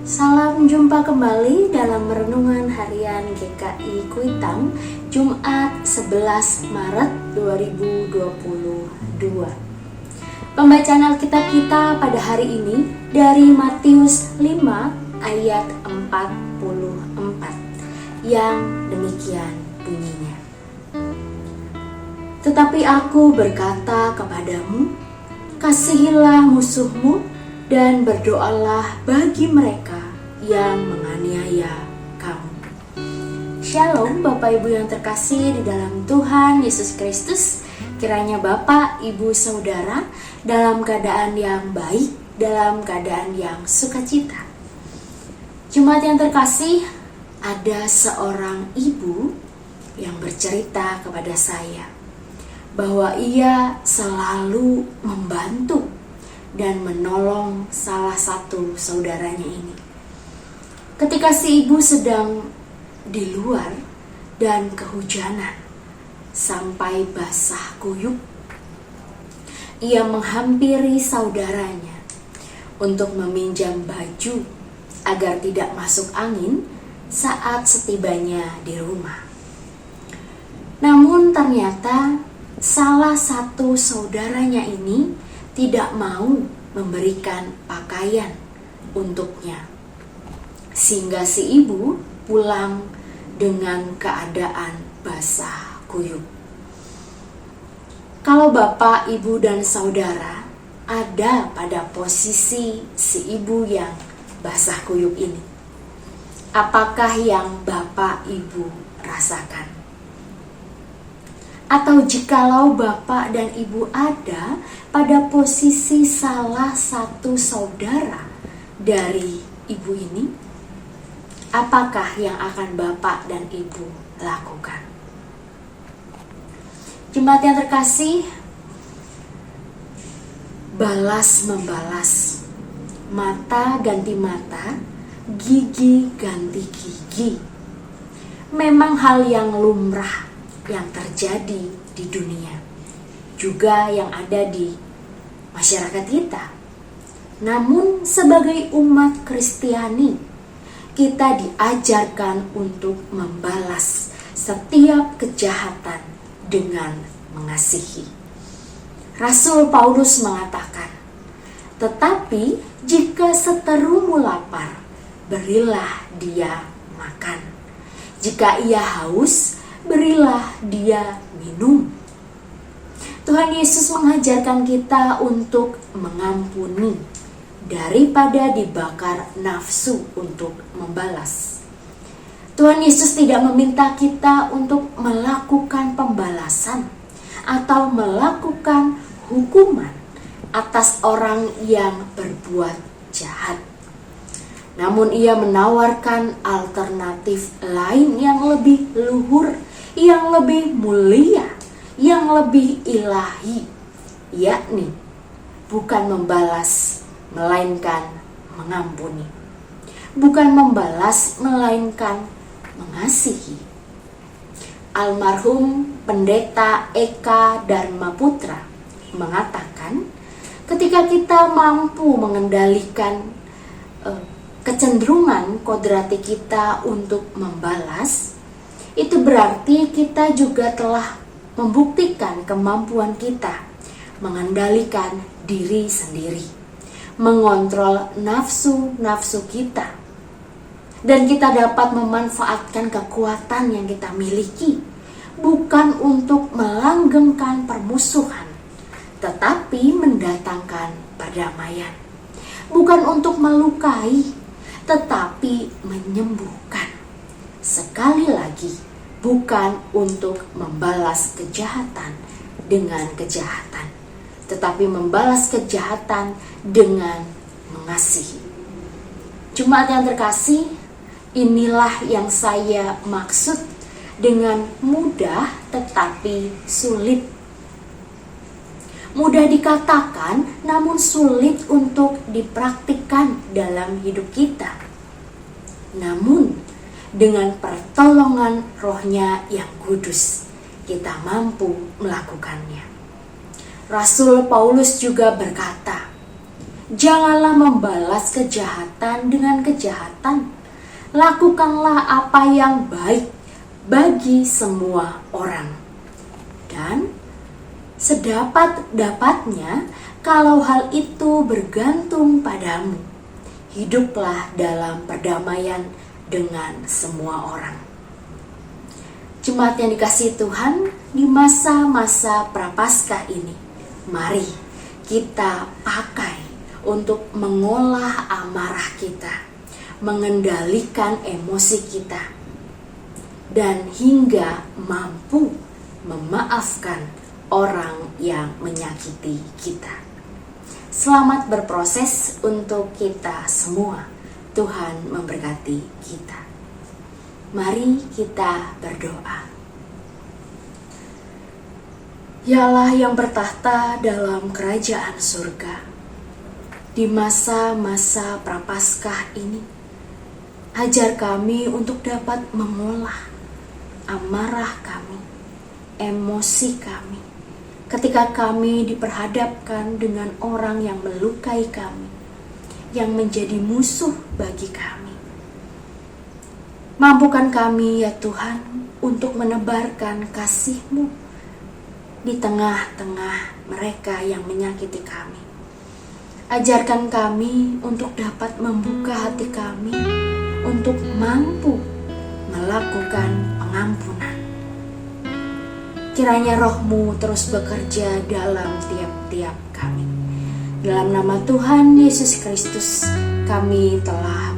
Salam jumpa kembali dalam Renungan Harian GKI Kuitang, Jumat 11 Maret 2022. Pembacaan Alkitab kita pada hari ini dari Matius 5 ayat 44 yang demikian bunyinya. Tetapi aku berkata kepadamu, kasihilah musuhmu dan berdoalah bagi mereka yang menganiaya kamu. Shalom Bapak Ibu yang terkasih di dalam Tuhan Yesus Kristus. Kiranya Bapak, Ibu, Saudara dalam keadaan yang baik, dalam keadaan yang sukacita. Jemaat yang terkasih, ada seorang ibu yang bercerita kepada saya bahwa ia selalu membantu dan menolong salah satu saudaranya ini. Ketika si ibu sedang di luar dan kehujanan sampai basah kuyup, ia menghampiri saudaranya untuk meminjam baju agar tidak masuk angin saat setibanya di rumah. Namun ternyata salah satu saudaranya ini tidak mau memberikan pakaian untuknya, sehingga si ibu pulang dengan keadaan basah kuyup. Kalau Bapak, Ibu, dan Saudara ada pada posisi si ibu yang basah kuyup ini, apakah yang Bapak, Ibu rasakan? Atau jikalau Bapak dan Ibu ada pada posisi salah satu saudara dari ibu ini, apakah yang akan Bapak dan Ibu lakukan? Jemaat yang terkasih, balas membalas, mata ganti mata, gigi ganti gigi, memang hal yang lumrah yang terjadi di dunia, juga yang ada di masyarakat kita. Namun sebagai umat Kristiani, kita diajarkan untuk membalas setiap kejahatan dengan mengasihi. Rasul Paulus mengatakan, tetapi jika seterumu lapar, berilah dia makan. Jika ia haus, berilah dia minum. Tuhan Yesus mengajarkan kita untuk mengampuni daripada dibakar nafsu untuk membalas. Tuhan Yesus tidak meminta kita untuk melakukan pembalasan atau melakukan hukuman atas orang yang berbuat jahat. Namun ia menawarkan alternatif lain yang lebih luhur, yang lebih mulia, yang lebih ilahi, yakni bukan membalas melainkan mengampuni, bukan membalas melainkan mengasihi. Almarhum Pendeta Eka Dharmaputra mengatakan, ketika kita mampu mengendalikan kecenderungan kodrati kita untuk membalas, itu berarti kita juga telah membuktikan kemampuan kita mengendalikan diri sendiri, mengontrol nafsu-nafsu kita, dan kita dapat memanfaatkan kekuatan yang kita miliki bukan untuk melanggengkan permusuhan, tetapi mendatangkan perdamaian, bukan untuk melukai, tetapi menyembuhkan. Sekali lagi, bukan untuk membalas kejahatan dengan kejahatan, tetapi membalas kejahatan dengan mengasihi. Jemaat yang terkasih, inilah yang saya maksud dengan mudah tetapi sulit. Mudah dikatakan, namun sulit untuk dipraktikkan dalam hidup kita. Namun, dengan pertolongan Roh-Nya yang kudus, kita mampu melakukannya. Rasul Paulus juga berkata, Janganlah membalas kejahatan dengan kejahatan. Lakukanlah apa yang baik bagi semua orang. Dan sedapat-dapatnya, kalau hal itu bergantung padamu, hiduplah dalam perdamaian dengan semua orang. Jemaat yang dikasihi Tuhan, di masa-masa Prapaskah ini, mari kita pakai untuk mengolah amarah kita, mengendalikan emosi kita, dan hingga mampu memaafkan orang yang menyakiti kita. Selamat berproses untuk kita semua. Tuhan memberkati kita. Mari kita berdoa. Ya Allah yang bertahta dalam kerajaan surga, di masa-masa Prapaskah ini, ajar kami untuk dapat mengolah amarah kami, emosi kami, ketika kami diperhadapkan dengan orang yang melukai kami, yang menjadi musuh bagi kami. Mampukan kami ya Tuhan untuk menebarkan kasih-Mu di tengah-tengah mereka yang menyakiti kami. Ajarkan kami untuk dapat membuka hati kami untuk mampu melakukan pengampunan. Kiranya Roh-Mu terus bekerja dalam tiap-tiap kami. Dalam nama Tuhan Yesus Kristus kami telah